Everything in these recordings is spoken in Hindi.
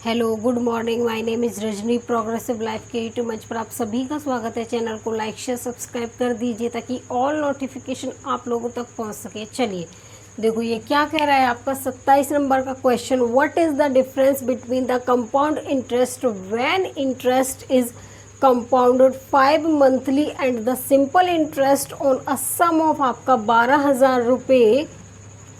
Hello good morning, my name is Rajni. Progressive life के यूट्यूब मंच पर आप सभी का स्वागत है। चैनल को लाइक शेयर सब्सक्राइब कर दीजिए ताकि ऑल नोटिफिकेशन आप लोगों तक पहुंच सके। चलिए देखो ये क्या कह रहा है आपका 27 नंबर का question. What is the difference between the compound interest when interest is compounded 5 monthly and the simple interest on a sum of आपका 12,000 रुपये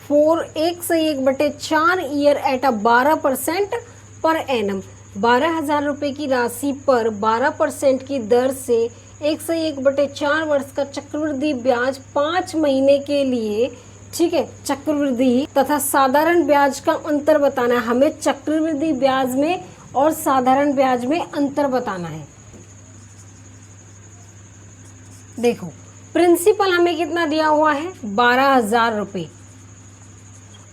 for 1/4 year at a 12% per annum. 12,000 रुपये की राशि पर 12% की दर से 1/4 वर्ष का चक्रवृद्धि ब्याज 5 महीने के लिए, ठीक है, चक्रवृद्धि तथा साधारण ब्याज का अंतर बताना है। हमें चक्रवृद्धि ब्याज में और साधारण ब्याज में अंतर बताना है। देखो प्रिंसिपल हमें कितना दिया हुआ है, 12,000 रुपये।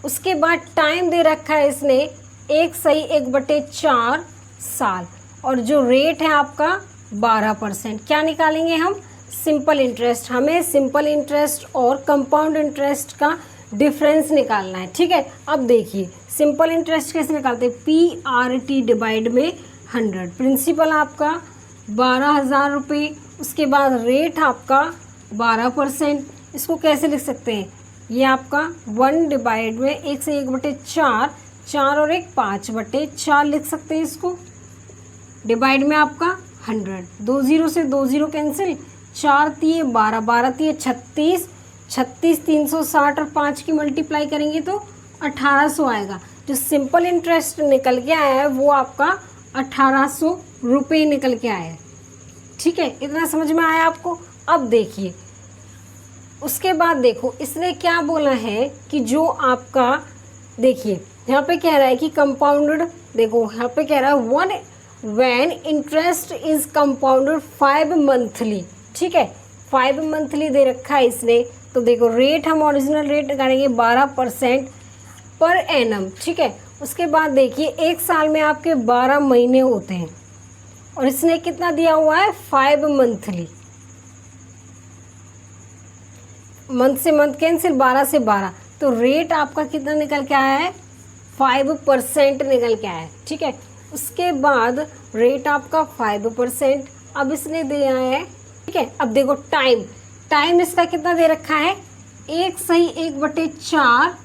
उसके बाद टाइम दे रखा है इसने 1/4 साल और जो रेट है आपका 12%। क्या निकालेंगे हम, सिंपल इंटरेस्ट। हमें सिंपल इंटरेस्ट और कंपाउंड इंटरेस्ट का डिफरेंस निकालना है, ठीक है। अब देखिए सिंपल इंटरेस्ट कैसे निकालते हैं, PRT डिवाइड में 100। प्रिंसिपल आपका 12,000 रुपये, उसके बाद रेट आपका 12%। इसको कैसे लिख सकते हैं, ये आपका 1 डिवाइड में 1 से 1/4, 4 और 1 5/4 लिख सकते हैं इसको। डिवाइड में आपका 100, 2 0 से 2 0 कैंसिल, 4 तिये 12, 12 तिये 36, 36 360 और 5 की मल्टीप्लाई करेंगे तो 1800 आएगा। जो सिंपल इंटरेस्ट निकल के आया है वो आपका 1800 रुपये निकल के आया है, ठीक है। इतना समझ में आया आपको। अब देखिए उसके बाद देखो इसने क्या बोला है कि जो आपका, देखिए यहाँ पे कह रहा है कि कंपाउंडेड, देखो यहाँ पे कह रहा है when interest is compounded 5 monthly, ठीक है। 5 मंथली दे रखा है इसने, तो देखो रेट हम ओरिजिनल रेट निकालेंगे 12% पर एनम, ठीक है। उसके बाद देखिए एक साल में आपके 12 महीने होते हैं और इसने कितना दिया हुआ है, 5 मंथली। मंथ से मंथ कैंसिल, 12 से 12, तो रेट आपका कितना निकल के आया है, 5% निकल के आया है, ठीक है। उसके बाद रेट आपका 5%। अब इसने दिया है, ठीक है। अब देखो टाइम इसका कितना दे रखा है, 1/4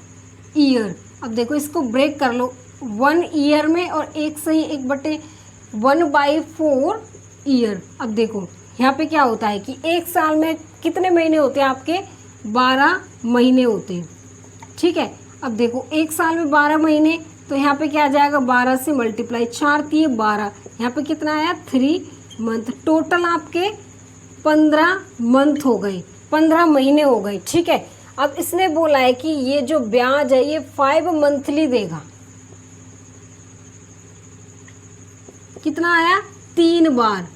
ईयर। अब देखो इसको ब्रेक कर लो 1 ईयर में और 1/4 ईयर। अब देखो यहाँ पे क्या होता है कि एक साल में कितने महीने होते हैं आपके, 12 महीने होते हैं, ठीक है। अब देखो एक साल में 12 महीने, तो यहाँ पे क्या आ जाएगा, 12 से मल्टीप्लाई, 4 तिये 12, यहाँ पे कितना आया 3 मंथ। टोटल आपके 15 मंथ हो गए, 15 महीने हो गए, ठीक है। अब इसने बोला है कि ये जो ब्याज है ये 5 मंथली देगा। कितना आया, 3 बार।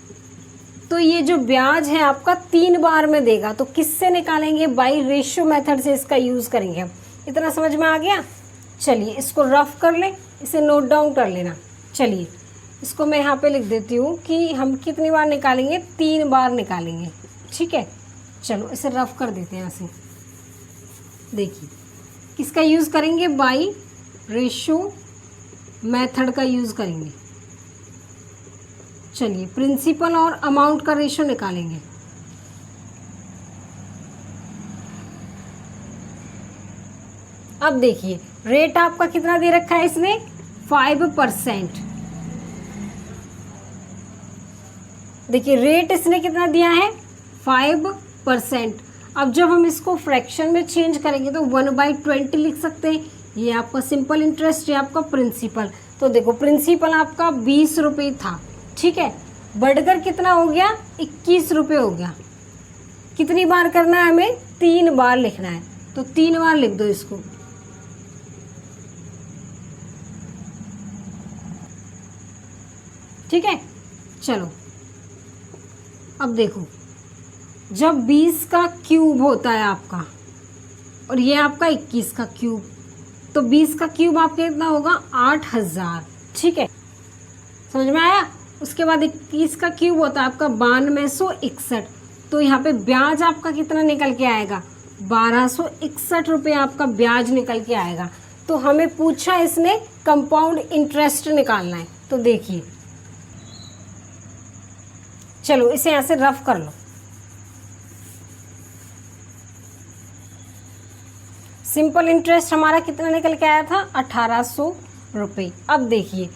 तो ये जो ब्याज है आपका 3 बार में देगा। तो किससे निकालेंगे, बाई रेशियो मेथड से इसका यूज करेंगे हम। इतना समझ में आ गया। चलिए इसको रफ कर लें, इसे नोट डाउन कर लेना। चलिए इसको मैं यहाँ पे लिख देती हूँ कि हम कितनी बार निकालेंगे, 3 बार निकालेंगे, ठीक है। चलो इसे रफ कर देते हैं यहाँ से। देखिए किसका यूज़ करेंगे, बाई रेशियो मेथड का यूज़ करेंगे। चलिए प्रिंसिपल और अमाउंट का रेशियो निकालेंगे। अब देखिए रेट आपका कितना दे रखा है इसने, 5%। देखिए रेट इसने कितना दिया है, 5%। अब जब हम इसको फ्रैक्शन में चेंज करेंगे तो 1/20 लिख सकते हैं। ये आपका सिंपल इंटरेस्ट, ये आपका प्रिंसिपल। तो देखो प्रिंसिपल आपका 20 रुपये था, ठीक है, बढ़कर कितना हो गया, 21 रुपये हो गया। कितनी बार करना है हमें, 3 बार लिखना है, तो 3 बार लिख दो इसको। ठीक है, चलो अब देखो जब 20 का क्यूब होता है आपका और ये आपका 21 का क्यूब, तो 20 का क्यूब आपका कितना होगा, 8000, ठीक है, समझ में आया। उसके बाद 21 का क्यूब होता है आपका 9261, तो यहाँ पे ब्याज आपका कितना निकल के आएगा, 1261 रुपये आपका ब्याज निकल के आएगा। तो हमें पूछा इसने कंपाउंड इंटरेस्ट निकालना है, तो देखिए, चलो इसे यहाँ से रफ कर लो। सिंपल इंटरेस्ट हमारा कितना निकल के आया था, 1800 रुपये। अब देखिए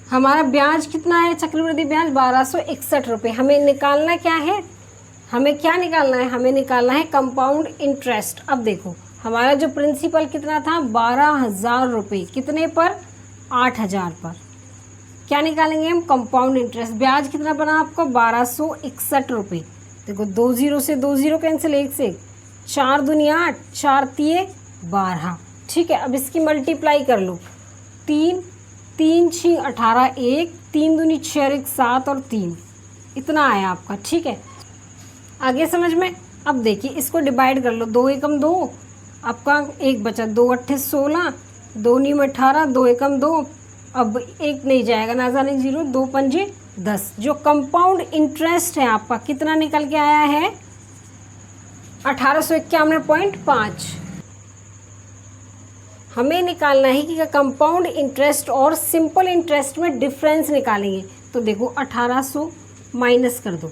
हमारा ब्याज कितना है, चक्रवृद्धि ब्याज 1261 रुपये। हमें निकालना क्या है, हमें क्या निकालना है, हमें निकालना है कंपाउंड इंटरेस्ट। अब देखो हमारा जो प्रिंसिपल कितना था, 12,000 रुपये, कितने पर, 8,000 पर। क्या निकालेंगे हम, कंपाउंड इंटरेस्ट। ब्याज कितना बना आपको, 1261 रुपये। देखो 2 0 से 2 0 कैंसिल, 1 से 4 दुनिया 8, 4 तिये 12। ठीक है, अब इसकी मल्टीप्लाई कर लो, 3 3 6 18, 1 3 दूनी 6 और 1 7 और 3, इतना आया आपका। ठीक है, आगे समझ में। अब देखिए इसको डिवाइड कर लो, 2 एकम 2, आपका 1 बचा, 2 8 16, 2 9 18, 2 एकम 2, अब 1 नहीं जाएगा, ना जाने 0, 2 पंजे 10। जो कंपाउंड इंटरेस्ट है आपका कितना निकल के आया है, 1851.5। हमें निकालना है कि कंपाउंड इंटरेस्ट और सिंपल इंटरेस्ट में डिफरेंस निकालेंगे। तो देखो 1800 माइनस कर दो,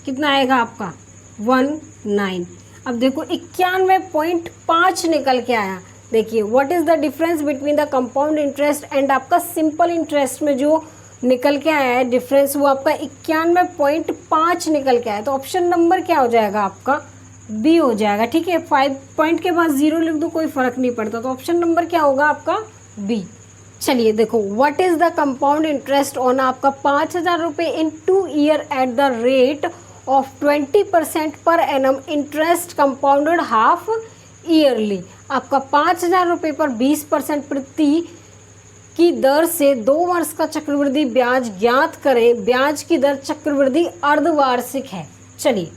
कितना आएगा आपका, 19। अब देखो 91.5 निकल के आया। देखिए what is the difference between the compound interest and आपका सिंपल इंटरेस्ट में जो निकल के आया है डिफरेंस, वो आपका 91.5 निकल के आया। तो ऑप्शन नंबर क्या हो जाएगा आपका, बी हो जाएगा। ठीक है, 5 पॉइंट के बाद 0 लिख दो, कोई फर्क नहीं पड़ता। तो ऑप्शन नंबर क्या होगा आपका, बी। चलिए देखो, what is the compound interest on आपका 5,000 रुपये इन 2 year at the rate of 20% per annum, interest compounded half yearly. आपका 5,000 रुपये पर 20% प्रति की दर से 2 वर्ष का चक्रवृद्धि ब्याज ज्ञात करें। ब्याज की दर चक्रवृद्धि अर्धवार्षिक है। चलिए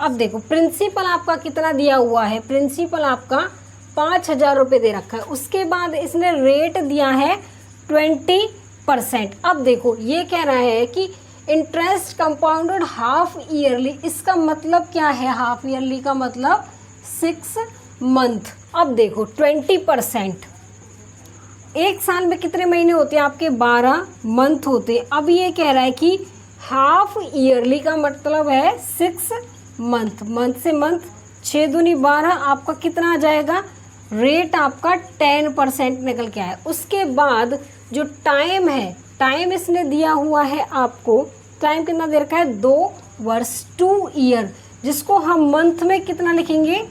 अब देखो प्रिंसिपल आपका कितना दिया हुआ है, प्रिंसिपल आपका 5,000 रुपये दे रखा है, उसके बाद इसने रेट दिया है 20%। अब देखो ये कह रहा है कि इंटरेस्ट कंपाउंडेड हाफ ईयरली, इसका मतलब क्या है, हाफ ईयरली का मतलब 6 मंथ। अब देखो 20%, एक साल में कितने महीने होते हैं आपके, 12 मंथ होते हैं। अब ये कह रहा है कि हाफ ईयरली का मतलब है 6 मंथ, मंथ से मंथ 6 दूनी 12, आपका कितना आ जाएगा, रेट आपका 10% निकल के आया। उसके बाद जो टाइम है, टाइम इसने दिया हुआ है आपको, टाइम कितना दे रखा है, 2 वर्ष, 2 ईयर, जिसको हम मंथ में कितना लिखेंगे,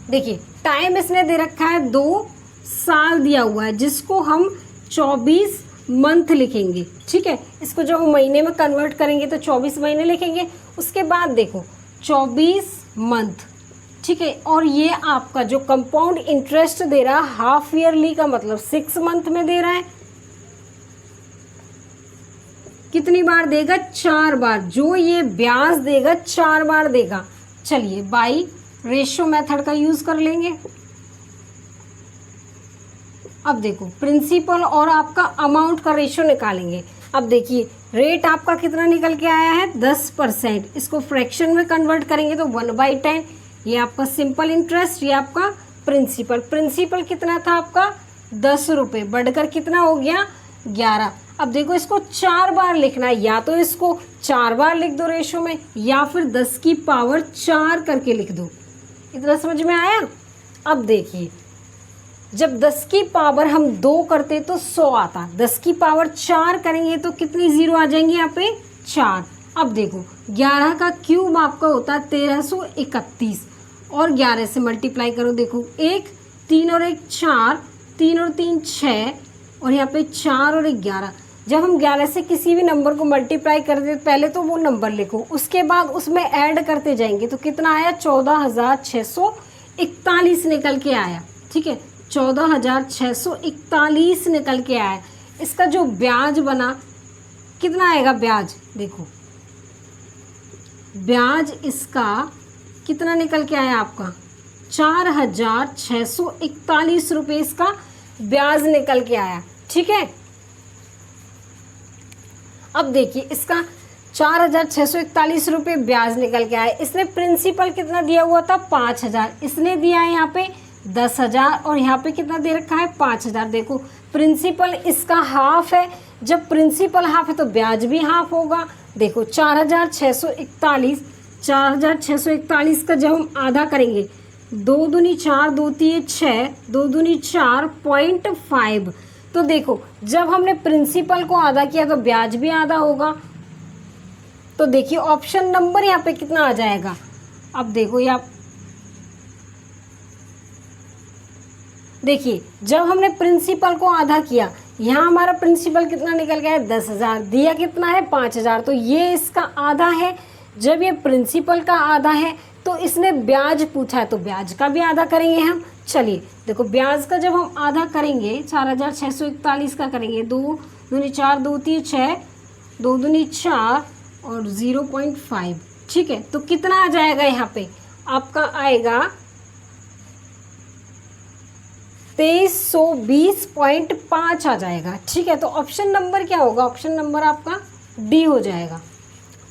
देखिए टाइम इसने दे रखा है 2 साल दिया हुआ है, जिसको हम 24 मंथ लिखेंगे। ठीक है, इसको जब हम महीने में कन्वर्ट करेंगे तो 24 महीने लिखेंगे। उसके बाद देखो 24 मंथ। ठीक है, और ये आपका जो कंपाउंड इंटरेस्ट दे रहा है हाफ ईयरली का मतलब 6 मंथ में दे रहा है। कितनी बार देगा, 4 बार। जो ये ब्याज देगा 4 बार देगा। चलिए बाई रेशियो मेथड का यूज कर लेंगे। अब देखो प्रिंसिपल और आपका अमाउंट का रेशियो निकालेंगे। अब देखिए रेट आपका कितना निकल के आया है, 10%। इसको फ्रैक्शन में कन्वर्ट करेंगे तो 1/10। ये आपका सिंपल इंटरेस्ट, ये आपका प्रिंसिपल। प्रिंसिपल कितना था आपका, 10 रुपये, बढ़कर कितना हो गया, 11। अब देखो इसको 4 बार लिखना है, या तो इसको 4 बार लिख दो रेशियो में, या फिर 10 की पावर 4 करके लिख दो। इतना समझ में आया। अब देखिए जब 10 की पावर हम 2 करते तो 100 आता, 10 की पावर 4 करेंगे तो कितनी जीरो आ जाएंगी यहाँ पे, 4। अब देखो 11 का क्यूब आपका होता है 1331, और 11 से मल्टीप्लाई करो। देखो 1 3 और 1 4, 3 और 3 6, और यहाँ पे 4 और 1 11। जब हम 11 से किसी भी नंबर को मल्टीप्लाई करते पहले तो वो नंबर लिखो, उसके बाद उसमें ऐड करते जाएंगे तो कितना आया, 14,641 निकल के आया। ठीक है, 14,641 निकल के आया। इसका जो ब्याज बना कितना आएगा, ब्याज देखो ब्याज इसका कितना निकल के आया आपका, 4,641 रुपये इसका ब्याज निकल के आया। ठीक है, अब देखिए इसका 4,641 रुपये ब्याज निकल के आया। इसने प्रिंसिपल कितना दिया हुआ था, 5,000, इसने दिया है यहाँ पे 10,000 और यहाँ पे कितना दे रखा है 5,000। देखो प्रिंसिपल इसका हाफ है, जब प्रिंसिपल हाफ है तो ब्याज भी हाफ होगा। देखो 4,641 का जब हम आधा करेंगे, 2 दूनी 4, 2 तिये 6, 2 दूनी 4, 0.5। तो देखो जब हमने प्रिंसिपल को आधा किया तो ब्याज भी आधा होगा। तो देखिए ऑप्शन नंबर यहाँ पे कितना आ जाएगा। अब देखो यहाँ देखिए जब हमने प्रिंसिपल को आधा किया, यहाँ हमारा प्रिंसिपल कितना निकल गया है 10,000, दिया कितना है 5,000, तो ये इसका आधा है। जब ये प्रिंसिपल का आधा है तो इसने ब्याज पूछा है तो ब्याज का भी आधा करेंगे हम। चलिए देखो ब्याज का जब हम आधा करेंगे 4,641 का करेंगे, 2 दूनी 4, 2 तिये 6, 2 दूनी 4 और 0.5। ठीक है, तो कितना आ जाएगा यहाँ पे आपका आएगा 2320.5 आ जाएगा। ठीक है, तो ऑप्शन नंबर क्या होगा, ऑप्शन नंबर आपका डी हो जाएगा।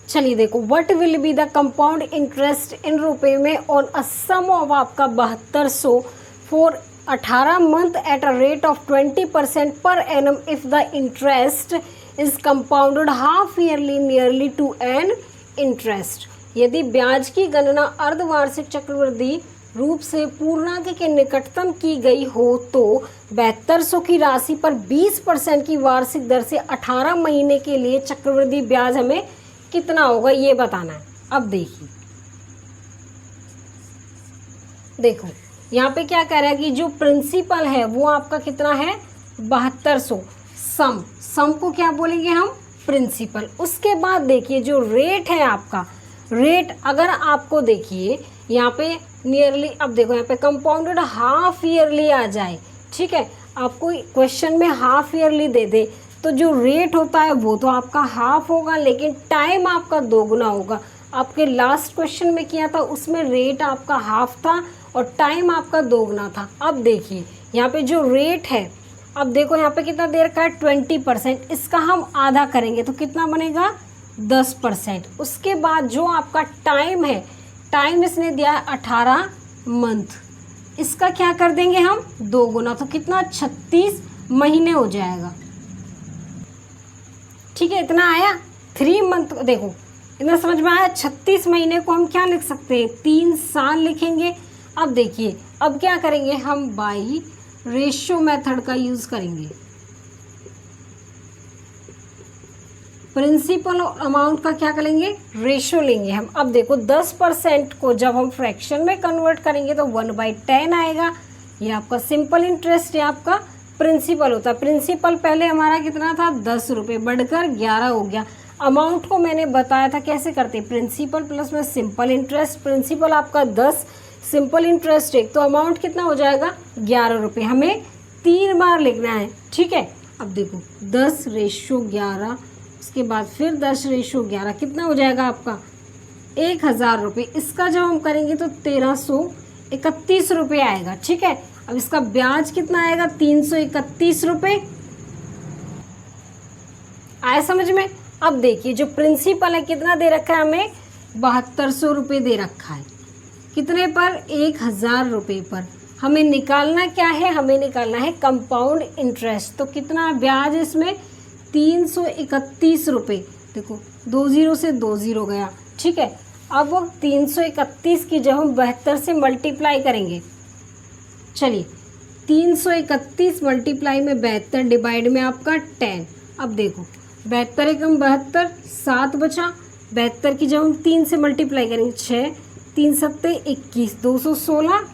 चलिए देखो what will be the compound interest in रुपए में ऑन अ सम ऑफ आपका 7200 for 18 month at a rate of 20% per annum if the interest is compounded half yearly nearly to an interest. यदि ब्याज की गणना अर्धवार्षिक चक्रवृद्धि रूप से पूर्णांक के निकटतम की गई हो तो 7200 की राशि पर 20% की वार्षिक दर से 18 महीने के लिए चक्रवृद्धि ब्याज हमें कितना होगा ये बताना है। अब देखिए देखो यहाँ पे क्या कह रहा है कि जो प्रिंसिपल है वो आपका कितना है 7200, सम को क्या बोलेंगे हम प्रिंसिपल। उसके बाद देखिए जो रेट है आपका, रेट अगर आपको देखिए यहाँ पे नियरली, अब देखो यहाँ पे कंपाउंडेड हाफ ईयरली आ जाए। ठीक है, आपको क्वेश्चन में हाफ ईयरली दे दे तो जो रेट होता है वो तो आपका हाफ होगा, लेकिन टाइम आपका दोगुना होगा। आपके लास्ट क्वेश्चन में किया था उसमें रेट आपका हाफ था और टाइम आपका दोगुना था। अब देखिए यहाँ पे जो रेट है, अब देखो यहाँ पे कितना दे रखा है 20%, इसका हम आधा करेंगे तो कितना बनेगा 10%। उसके बाद जो आपका टाइम है, टाइम इसने दिया है 18 मंथ, इसका क्या कर देंगे हम दोगुना, तो कितना 36 महीने हो जाएगा। ठीक है, इतना आया 3 मंथ। देखो इतना समझ में आया। 36 महीने को हम क्या लिख सकते हैं 3 साल लिखेंगे। अब देखिए अब क्या करेंगे हम बाई रेशियो मेथड का यूज करेंगे। प्रिंसिपल और अमाउंट का क्या करेंगे रेशियो लेंगे हम। अब देखो 10% को जब हम फ्रैक्शन में कन्वर्ट करेंगे तो 1/10 आएगा। ये आपका सिंपल इंटरेस्ट है, आपका प्रिंसिपल होता है। प्रिंसिपल पहले हमारा कितना था 10 रुपये, बढ़कर 11 हो गया। अमाउंट को मैंने बताया था कैसे करते, प्रिंसिपल प्लस में सिंपल इंटरेस्ट। प्रिंसिपल आपका 10, सिंपल इंटरेस्ट 1, तो अमाउंट कितना हो जाएगा 11 रुपये। हमें 3 बार लिखना है। ठीक है, अब देखो 10/11, उसके बाद फिर 10/11 कितना हो जाएगा आपका 1000 रुपये। इसका जब हम करेंगे तो 1331 रुपये आएगा। ठीक है, अब इसका ब्याज कितना आएगा 331 रुपये। आया समझ में। अब देखिए जो प्रिंसिपल है कितना दे रखा है हमें 7200 रुपये दे रखा है। कितने पर 1000 रुपये पर। हमें निकालना क्या है, हमें निकालना है कंपाउंड इंटरेस्ट। तो कितना ब्याज इसमें 331 रुपये। देखो 20 से 20 गया। ठीक है, अब वो 331 की जब हम 72 से मल्टीप्लाई करेंगे, चलिए 331 मल्टीप्लाई में 72 डिवाइड में आपका 10। अब देखो 72 एकम 72, 7 बचा। 72 की जब हम 3 से मल्टीप्लाई करेंगे 6, 3 सत्ते 21, 216।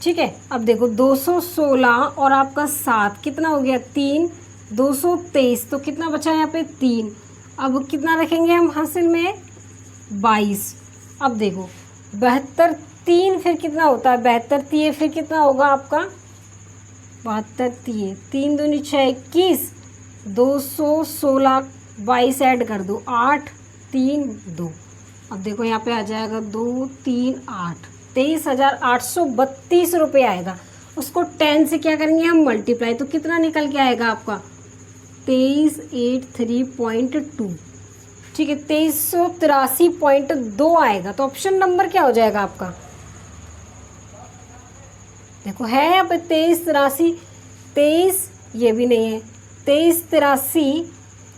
ठीक है, अब देखो 216 और आपका 7 कितना हो गया 3, 223, तो कितना बचा यहाँ पे 3। अब कितना रखेंगे हम हासिल में 22। अब देखो 72 3 फिर कितना होता है 72 तिये फिर कितना होगा आपका 72 तिये 3 दूनी 6 21, 216 22 ऐड कर दो 8 3 2। अब देखो यहाँ पे आ जाएगा 2 3 8, 23,832 रुपये आएगा। उसको 10 से क्या करेंगे हम मल्टीप्लाई, तो कितना निकल के आएगा आपका 2383.2। ठीक है, 2383.2 आएगा। तो ऑप्शन नंबर क्या हो जाएगा आपका देखो है यहाँ पे 2383, 23 ये भी नहीं है, 2383,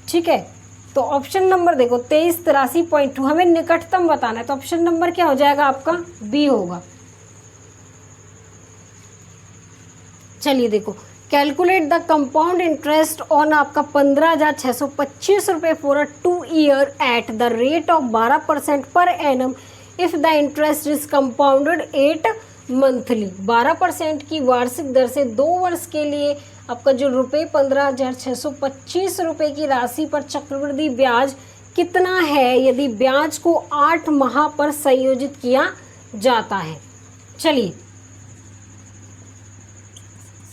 ठीक है। तो ऑप्शन नंबर देखो 2383.2, हमें निकटतम बताना है, तो ऑप्शन नंबर क्या हो जाएगा आपका, बी होगा। चलिए देखो, calculate the compound interest on आपका 15,625 रुपये for a 2 year at the rate of 12% per annum if the interest is compounded 8 monthly. 12% की वार्षिक दर से 2 वर्ष के लिए आपका जो रुपये 15,625 रुपये की राशि पर चक्रवृद्धि ब्याज कितना है यदि ब्याज को 8 माह पर संयोजित किया जाता है। चलिए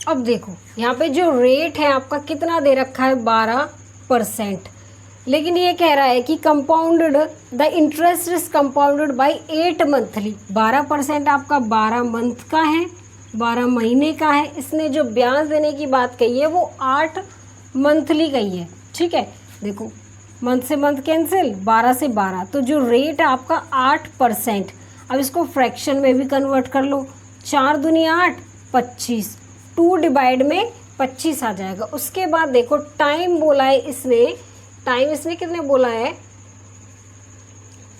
अब देखो यहाँ पे जो रेट है आपका कितना दे रखा है, 12%, लेकिन ये कह रहा है कि compounded the interest is compounded by 8 monthly. 12% आपका 12 मंथ का है, 12 महीने का है। इसने जो ब्याज देने की बात कही है वो 8 मंथली कही है, ठीक है। देखो मंथ से मंथ कैंसिल, 12 से 12, तो जो रेट है आपका 8%। अब इसको फ्रैक्शन में भी कन्वर्ट कर लो, 4 दूनी 8, 25, 2 डिवाइड में 25 आ जाएगा। उसके बाद देखो टाइम बोला है इसने, टाइम इसने कितने बोला है,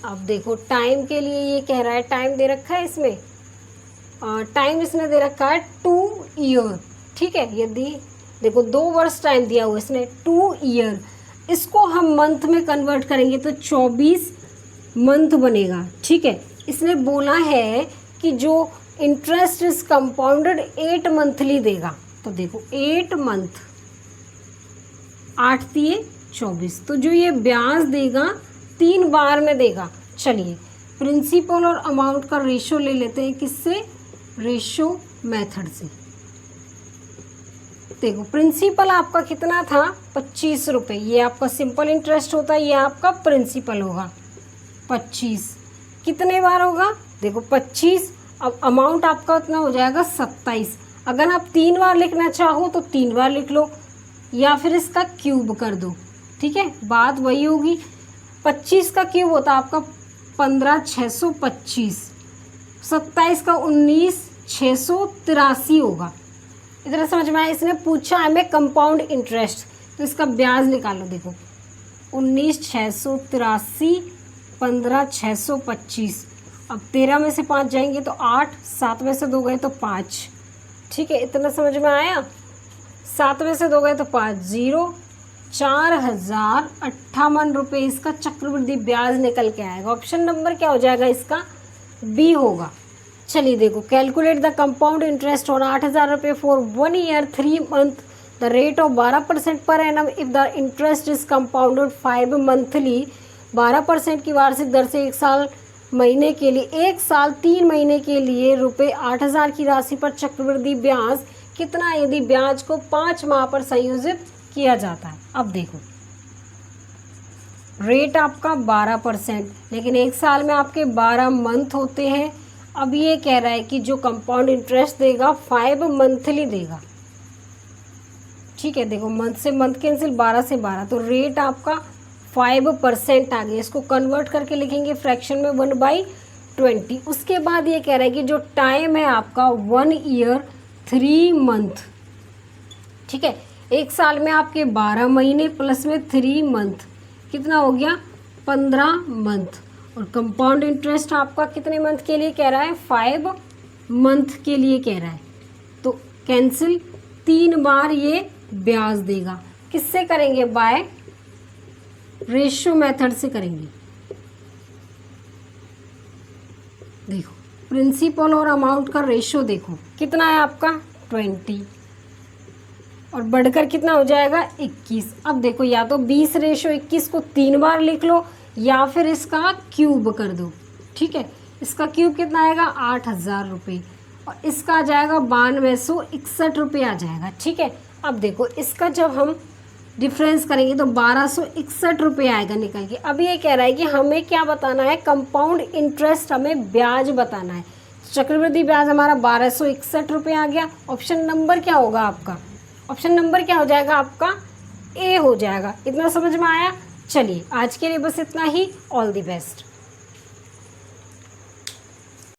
अब देखो टाइम के लिए ये कह रहा है, टाइम दे रखा है इसमें, टाइम इसने दे रखा है 2 ईयर, ठीक है। यदि देखो 2 वर्ष टाइम दिया हुआ इसने, 2 ईयर, इसको हम मंथ में कन्वर्ट करेंगे तो 24 मंथ बनेगा, ठीक है। इसने बोला है कि जो इंटरेस्ट इज कंपाउंडेड 8 मंथली देगा, तो देखो 8 मंथ, 8 दिए 24, तो जो ये ब्याज देगा 3 बार में देगा। चलिए प्रिंसिपल और अमाउंट का रेशो ले लेते हैं, किससे, रेशो मेथड से। देखो प्रिंसिपल आपका कितना था, 25 रुपये, ये आपका सिंपल इंटरेस्ट होता है, ये आपका प्रिंसिपल होगा 25, कितने बार होगा, देखो 25। अब अमाउंट आपका उतना हो जाएगा 27। अगर आप 3 बार लिखना चाहो तो 3 बार लिख लो, या फिर इसका क्यूब कर दो, ठीक है, बात वही होगी। 25 का क्यूब होता है आपका 15,625, 27 का 19,683 होगा। इतना समझ में आया। इसने पूछा हमें कंपाउंड इंटरेस्ट, तो इसका ब्याज निकालो। देखो 19,683, 15,625, अब 13 में से 5 जाएंगे तो 8, 7 में से 2 गए तो 5, ठीक है। इतना समझ में आया। 7 में से 2 गए तो 5, 0, 4,058 रुपये इसका चक्रवृद्धि ब्याज निकल के आएगा। ऑप्शन नंबर क्या हो जाएगा इसका, बी होगा। चलिए देखो, calculate the compound interest on 8,000 रुपये for 1 year 3 month the rate of 12% per annum if the interest is compounded 5 monthly. 12% की वार्षिक दर से 1 साल महीने के लिए, 1 साल 3 महीने के लिए रुपये 8,000 की राशि पर चक्रवृद्धि ब्याज कितना यदि ब्याज को 5 माह पर संयोजित किया जाता है। अब देखो रेट आपका 12%, लेकिन 1 साल में आपके 12 मंथ होते हैं। अब ये कह रहा है कि जो कंपाउंड इंटरेस्ट देगा 5 मंथली देगा, ठीक है। देखो मंथ से मंथ कैंसिल, 12 से 12, तो रेट आपका 5% आ गया। इसको कन्वर्ट करके लिखेंगे फ्रैक्शन में 1/20। उसके बाद ये कह रहा है कि जो टाइम है आपका 1 ईयर 3 मंथ, ठीक है। 1 साल में आपके 12 महीने प्लस में 3 मंथ, कितना हो गया, 15 मंथ। और कंपाउंड इंटरेस्ट आपका कितने मंथ के लिए कह रहा है, 5 मंथ के लिए कह रहा है, तो कैंसिल, 3 बार ये ब्याज देगा। किससे करेंगे, बाय रेशियो मेथड से करेंगे। देखो प्रिंसिपल और अमाउंट का रेशियो देखो कितना है आपका 20, और बढ़कर कितना हो जाएगा 21। अब देखो या तो 20:21 को 3 बार लिख लो, या फिर इसका क्यूब कर दो, ठीक है। इसका क्यूब कितना आएगा 8,000 रुपये, और इसका आ जाएगा 9261 रुपये आ जाएगा, ठीक है। अब देखो इसका जब हम डिफरेंस करेंगे तो 1261 रुपये आएगा निकल के। अब ये कह रहा है कि हमें क्या बताना है, कंपाउंड इंटरेस्ट, हमें ब्याज बताना है। चक्रवृद्धि ब्याज हमारा 1261 रुपये आ गया। ऑप्शन नंबर क्या होगा आपका, ऑप्शन नंबर क्या हो जाएगा आपका, ए हो जाएगा। इतना समझ में आया। चलिए आज के लिए बस इतना ही। All the best.